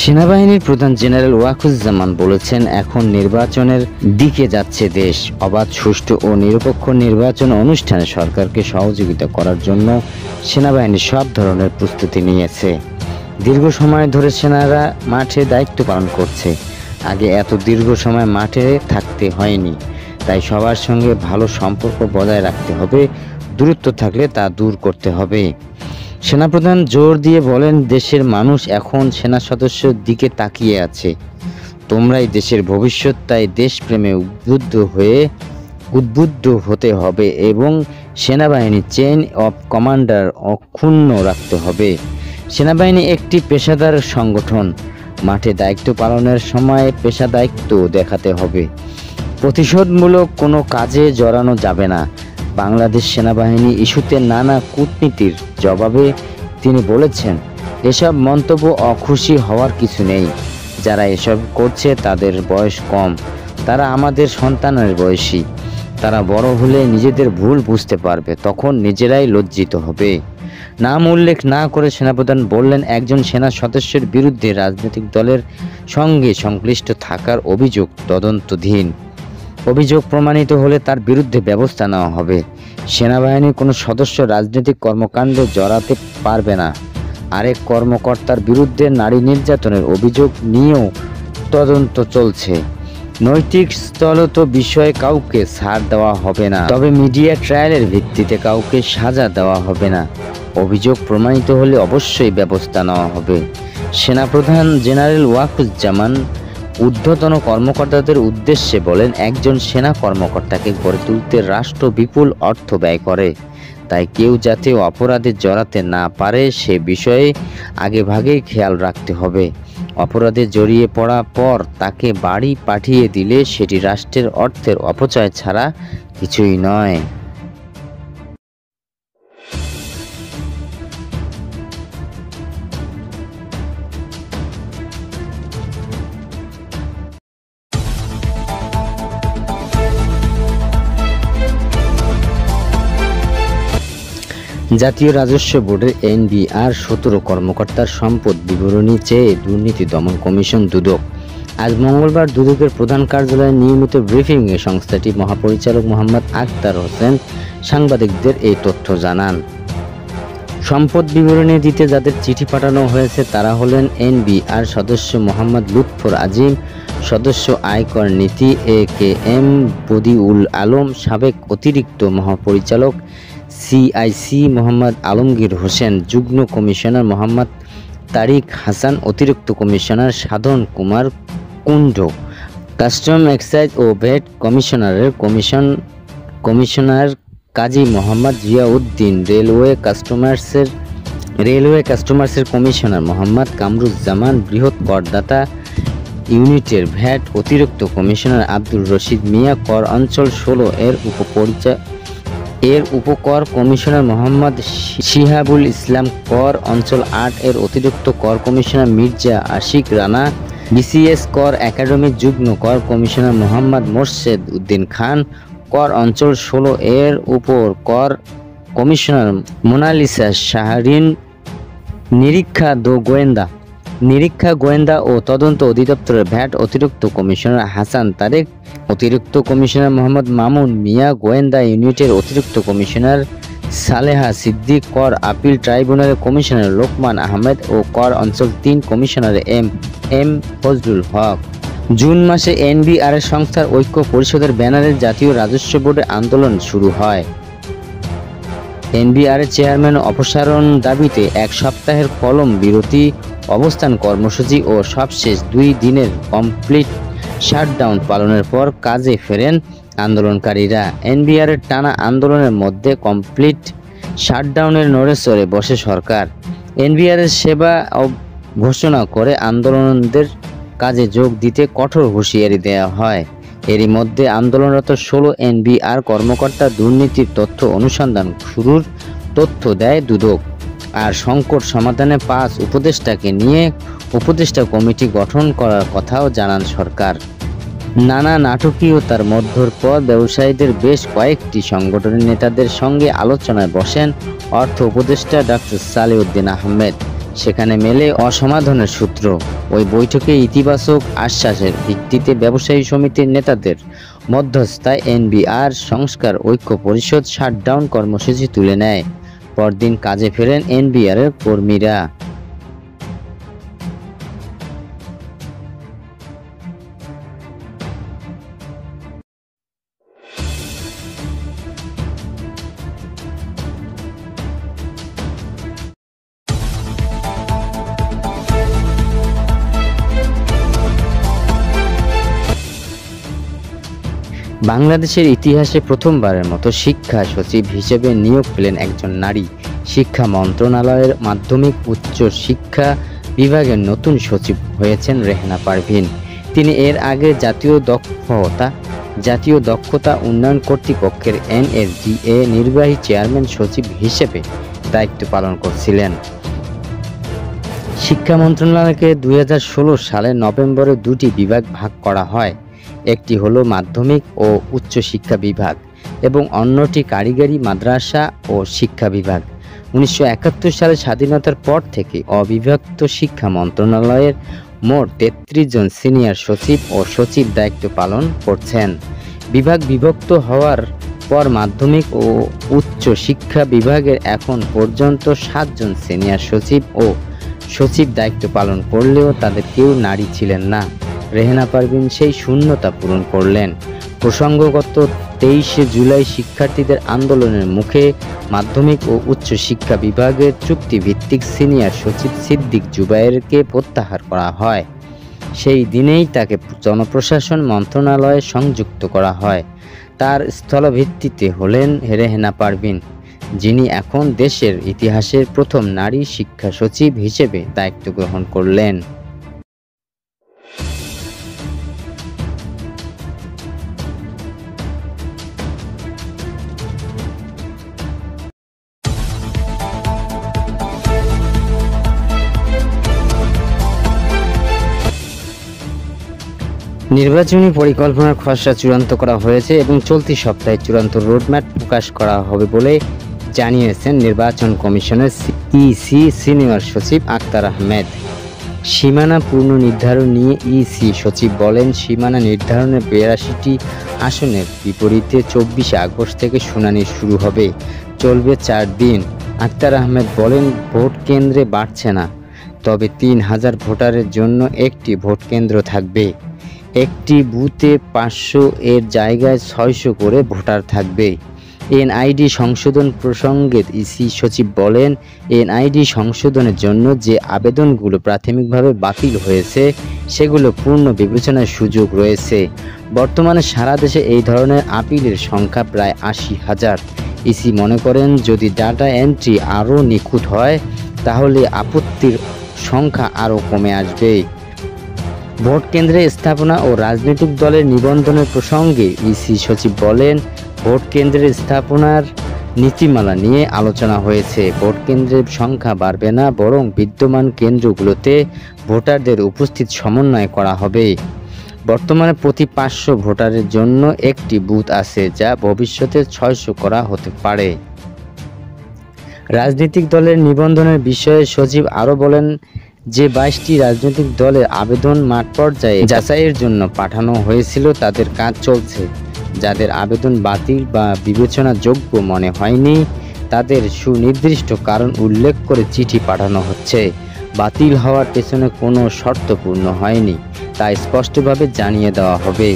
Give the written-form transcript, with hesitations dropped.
সেনাবাহিনীর প্রধান জেনারেল ওয়াকারুজ্জামান বলেছেন, এখন নির্বাচনের দিকে যাচ্ছে দেশ। অবাধ, সুষ্ঠু ও নিরপেক্ষ নির্বাচন অনুষ্ঠানে সরকারকে সহযোগিতা করার জন্য সেনাবাহিনী সব ধরনের প্রস্তুতি নিয়েছে। দীর্ঘ সময় ধরে সেনারা মাঠে দায়িত্ব পালন করছে। আগে এত দীর্ঘ সময় মাঠে থাকতে হয়নি, তাই সবার সঙ্গে ভালো সম্পর্ক বজায় রাখতে হবে। দূরত্ব থাকলে তা দূর করতে হবে। সেনাপ্রধান জোর দিয়ে বলেন, দেশের মানুষ এখন সেনা সদস্যের দিকে তাকিয়ে আছে। তোমরাই দেশের ভবিষ্যৎ, তাই দেশপ্রেমে উদ্বুদ্ধ হতে হবে এবং সেনাবাহিনী চেইন অফ কমান্ডার অক্ষুণ্ণ রাখতে হবে। সেনাবাহিনী একটি পেশাদার সংগঠন। মাঠে দায়িত্ব পালনের সময় পেশাদারিত্ব দেখাতে হবে। প্রতিশোধমূলক কোনো কাজে জড়ানো যাবে না। বাংলাদেশ সেনাবাহিনী ইস্যুতে নানা কূটনীতির জবাবে তিনি বলেছেন, এসব মন্তব্য অখুশি হওয়ার কিছু নেই। যারা এসব করছে তাদের বয়স কম, তারা আমাদের সন্তানের বয়সী। তারা বড় হলে নিজেদের ভুল বুঝতে পারবে, তখন নিজেরাই লজ্জিত হবে। নাম উল্লেখ না করে সেনাপ্রধান বললেন, একজন সেনা সদস্যের বিরুদ্ধে রাজনৈতিক দলের সঙ্গে সংশ্লিষ্ট থাকার অভিযোগ তদন্তাধীন। অভিযোগ প্রমাণিত হলে তার বিরুদ্ধে ব্যবস্থা নেওয়া হবে। সেনাবাহিনীর কোনো সদস্য রাজনৈতিক কর্মকাণ্ডে জড়াতে পারবে না। আরেক কর্মকর্তার বিরুদ্ধে নারী নির্যাতনের অভিযোগ নিয়েও তদন্ত চলছে। নৈতিক স্থলত বিষয়ে কাউকে ছাড় দেওয়া হবে না, তবে মিডিয়া ট্রায়ালের ভিত্তিতে কাউকে সাজা দেওয়া হবে না। অভিযোগ প্রমাণিত হলে অবশ্যই ব্যবস্থা নেওয়া হবে। সেনাপ্রধান জেনারেল ওয়াকারুজ্জামান ঊর্ধ্বতন কর্মকর্তাদের উদ্দেশ্যে বলেন, একজন সেনা কর্মকর্তাকে গড়ে তুলতে রাষ্ট্র বিপুল অর্থ ব্যয় করে। তাই কেউ যাতে অপরাধে জড়াতে না পারে সে বিষয়ে আগেভাগেই খেয়াল রাখতে হবে। অপরাধে জড়িয়ে পড়ার পর তাকে বাড়ি পাঠিয়ে দিলে সেটি রাষ্ট্রের অর্থের অপচয় ছাড়া কিছুই নয়। জাতীয় রাজস্ব বোর্ডের NBR 17 কর্মকর্তার সম্পদ বিবরণী চেয়ে দুর্নীতি দমন কমিশন দুদক আজ মঙ্গলবার দুদকের প্রধান কার্যালয়ে নিয়মিত ব্রিফিংয়ে সংস্থাটির মহাপরিচালক মোহাম্মদ আখতার হোসেন সাংবাদিকদের এই তথ্য জানান। সম্পদ বিবরণী দিতে যাদের চিঠি পাঠানো হয়েছে তারা হলেন NBR সদস্য মোহাম্মদ লুৎফর আজিম, সদস্য আয়কর নীতি AKM বদিউল আলম, সাবেক অতিরিক্ত মহাপরিচালক CIC মোহাম্মদ আলমগীর হোসেন, যুগ্ম কমিশনার মোহাম্মদ তারিক হাসান, অতিরিক্ত কমিশনার সাধন কুমার কুণ্ড, কাস্টম এক্সাইজ ও VAT commissioner Kazi Mohammad Ziauddin, railway কাস্টমার্সের commissioner Mohammad Kamruzzaman, বৃহৎ করদাতা ইউনিটের ভ্যাট অতিরিক্ত কমিশনার আব্দুর রশিদ মিয়া, কর অঞ্চল 16 এর উপকর কমিশনার মোহাম্মদ শিহাবুল ইসলাম, কর অঞ্চল 8 এর অতিরিক্ত কর কমিশনার মির্জা আশিক রানা, BCS কর একাডেমির যুগ্ম কর কমিশনার মোহাম্মদ মোর্শেদ উদ্দিন খান, কর অঞ্চল 16 এর উপর কর কমিশনার মোনালিসা শাহরিন, নিরীক্ষা গোয়েন্দা ও তদন্ত অধিদপ্তরের ভ্যাট অতিরিক্ত কমিশনার হাসান তারেক, অতিরিক্ত কমিশনার মোহাম্মদ মামুন মিয়া, গোয়েন্দা ইউনিটের অতিরিক্ত কমিশনার সালেহা সিদ্দিক, কর আপিল ট্রাইব্যুনালের কমিশনার লোকমান আহমেদ ও কর অঞ্চল 3 কমিশনার এম ফজলুল হক। জুন মাসে NBR সংস্থার ঐক্য পরিষদের ব্যানারে জাতীয় রাজস্ব বোর্ডে আন্দোলন শুরু হয়। NBR চেয়ারম্যান অপসারণ দাবিতে 1 সপ্তাহের কলম বিরতি অবস্থান কর্মসূচি ও সবশেষ 2 দিনের কমপ্লিট শাটডাউন পালনের পর কাজে ফেরেন আন্দোলনকারীরা। NBR টানা আন্দোলনের মধ্যে কমপ্লিট শাটডাউনের নড়েচড়ে বসে সরকার। NBR সেবা ঘোষণা করে আন্দোলনদের কাজে যোগ দিতে কঠোর হুঁশিয়ারি দেওয়া হয়। এরই মধ্যে আন্দোলনরত 16 NBR কর্মকর্তা দুর্নীতির তথ্য অনুসন্ধান শুরুর তথ্য দেয় দুদক। আর সংকট সমাধানে 5 উপদেষ্টাকে নিয়ে উপদেষ্টা কমিটি গঠন করার কথাও জানান সরকার। নানা নাটকীয়তার মধ্যর পর ব্যবসায়ীদের বেশ কয়েকটি সংগঠনের নেতাদের সঙ্গে আলোচনায় বসেন অর্থ উপদেষ্টা ডক্টর সালেউদ্দিন আহমেদ। সেখানে মেলে অসমাধানের সূত্র। ওই বৈঠকে ইতিবাচক আশ্বাসের ভিত্তিতে ব্যবসায়ী সমিতির নেতাদের মধ্যস্থায় এনবিআর সংস্কার ঐক্য পরিষদ শাটডাউন কর্মসূচি তুলে নেয়। পরদিন কাজে ফেরেন এনবিআরের কর্মীরা। বাংলাদেশের ইতিহাসে প্রথমবারের মতো শিক্ষা সচিব হিসেবে নিয়োগ পেলেন একজন নারী। শিক্ষা মন্ত্রণালয়ের মাধ্যমিক উচ্চ শিক্ষা বিভাগের নতুন সচিব হয়েছেন রেহেনা পারভীন। তিনি এর আগে জাতীয় দক্ষতা উন্নয়ন কর্তৃপক্ষের NSDA নির্বাহী চেয়ারম্যান সচিব হিসেবে দায়িত্ব পালন করছিলেন। শিক্ষা মন্ত্রণালয়কে 2016 সালের নভেম্বরে দুটি বিভাগ ভাগ করা হয়। একটি হলো মাধ্যমিক ও উচ্চ শিক্ষা বিভাগ এবং অন্যটি কারিগরি মাদ্রাসা ও শিক্ষা বিভাগ। 1971 সালে স্বাধীনতার পর থেকে অবিভক্ত শিক্ষা মন্ত্রণালয়ের মোট 33 জন সিনিয়র সচিব ও সচিব দায়িত্ব পালন করছেন। বিভাগ বিভক্ত হওয়ার পর মাধ্যমিক ও উচ্চ শিক্ষা বিভাগের এখন পর্যন্ত 7 জন সিনিয়র সচিব ও সচিব দায়িত্ব পালন করলেও তাদের কেউ নারী ছিলেন না। রেহেনা পারভীন সেই শূন্যতা পূরণ করলেন। প্রসঙ্গগত 23 জুলাই শিক্ষার্থীদের আন্দোলনের মুখে মাধ্যমিক ও উচ্চ শিক্ষা বিভাগের চুক্তিভিত্তিক সিনিয়র সচিব সিদ্দিক জুবায়েরকে প্রত্যাহার করা হয়। সেই দিনেই তাকে জনপ্রশাসন মন্ত্রণালয়ে সংযুক্ত করা হয়। তার স্থলভিত্তিতে হলেন রেহেনা পারভীন, যিনি এখন দেশের ইতিহাসের প্রথম নারী শিক্ষা সচিব হিসেবে দায়িত্ব গ্রহণ করলেন। নির্বাচনী পরিকল্পনার খসড়া চূড়ান্ত করা হয়েছে এবং চলতি সপ্তাহে চূড়ান্ত রোডম্যাপ প্রকাশ করা হবে বলে জানিয়েছেন নির্বাচন কমিশনের ইসি সিনিয়র সচিব আক্তার আহমেদ। সীমানা পুনর্নির্ধারণ নিয়ে ইসি সচিব বলেন, সীমানা নির্ধারণের 82টি আসনের বিপরীতে 24 আগস্ট থেকে শুনানি শুরু হবে, চলবে 4 দিন। আক্তার আহমেদ বলেন, ভোট কেন্দ্রে বাড়ছে না, তবে 3000 ভোটারের জন্য একটি ভোট কেন্দ্র থাকবে। একটি বুথে 500 এর জায়গায় 600 করে ভোটার থাকবে। এনআইডি সংশোধন প্রসঙ্গে ইসি সচিব বলেন, এনআইডি সংশোধনের জন্য যে আবেদনগুলো প্রাথমিকভাবে বাতিল হয়েছে সেগুলো পূর্ণ বিবেচনার সুযোগ রয়েছে। বর্তমানে সারা দেশে এই ধরনের আপিলের সংখ্যা প্রায় 80,000। ইসি মনে করেন, যদি ডাটা এন্ট্রি আরও নিখুঁত হয় তাহলে আপত্তির সংখ্যা আরও কমে আসবে। ভোট কেন্দ্রে স্থাপনা ও রাজনৈতিক দলের নিবন্ধনের প্রসঙ্গে ইসি সচিব বলেন, ভোট কেন্দ্রের স্থাপনার নীতিমালা নিয়ে আলোচনা হয়েছে। ভোট কেন্দ্রের সংখ্যা বাড়বে না, বরং বিদ্যমান কেন্দ্রগুলোতে ভোটারদের উপস্থিত সমন্বয় করা হবে। বর্তমানে প্রতি 500 ভোটারের জন্য একটি বুথ আছে, যা ভবিষ্যতে 600 করা হতে পারে। রাজনৈতিক দলের নিবন্ধনের বিষয়ে সচিব আরও বলেন যে 22টি রাজনৈতিক দলের আবেদন মাঠ পর্যায়ে যাচাইয়ের জন্য পাঠানো হয়েছিল, তাদের কাজ চলছে। যাদের আবেদন বাতিল বা বিবেচনাযোগ্য মনে হয়নি তাদের সুনির্দিষ্ট কারণ উল্লেখ করে চিঠি পাঠানো হচ্ছে। বাতিল হওয়ার পেছনে কোনো শর্ত পূর্ণ হয়নি তা স্পষ্টভাবে জানিয়ে দেওয়া হবে।